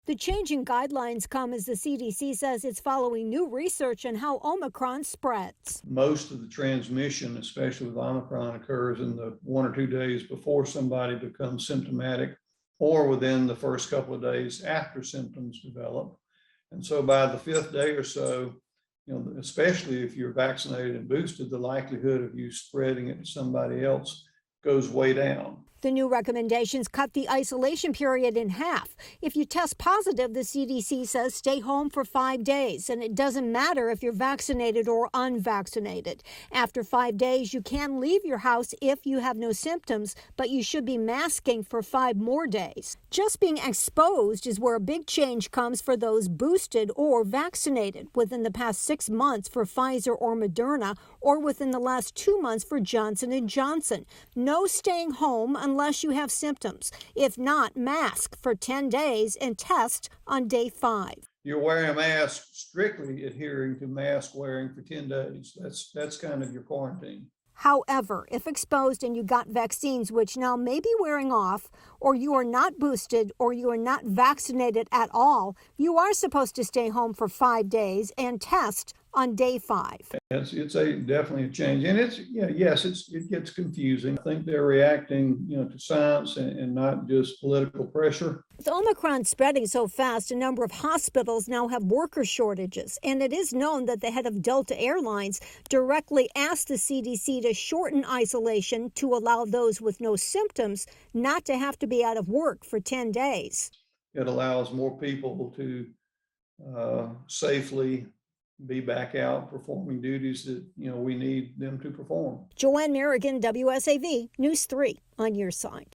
The changing guidelines come as the CDC says it's following new research on how Omicron spreads. Most of the transmission, especially with Omicron, occurs in the 1 or 2 days before somebody becomes symptomatic or within the first couple of days after symptoms develop. And so by the fifth day or so, especially if you're vaccinated and boosted, the likelihood of you spreading it to somebody else goes way down. The new recommendations cut the isolation period in half. If you test positive, the CDC says stay home for 5 days, and it doesn't matter if you're vaccinated or unvaccinated. After 5 days, you can leave your house if you have no symptoms, but you should be masking for 5 more days. Just being exposed is where a big change comes for those boosted or vaccinated within the past 6 months for Pfizer or Moderna, or within the last 2 months for Johnson & Johnson. No staying home unless you have symptoms. If not, mask for 10 days and test on day 5. You're wearing a mask, strictly adhering to mask wearing for 10 days. That's kind of your quarantine. However, if exposed and you got vaccines, which now may be wearing off, or you are not boosted, or you are not vaccinated at all, you are supposed to stay home for 5 days and test on day 5. It's definitely a change, and it gets confusing. I think they're reacting, to science and not just political pressure. With Omicron spreading so fast, a number of hospitals now have worker shortages, and it is known that the head of Delta Airlines directly asked the CDC to shorten isolation to allow those with no symptoms not to have to be out of work for 10 days. It allows more people to safely be back out performing duties that we need them to perform. Joanne Merrigan, WSAV News 3 on your side.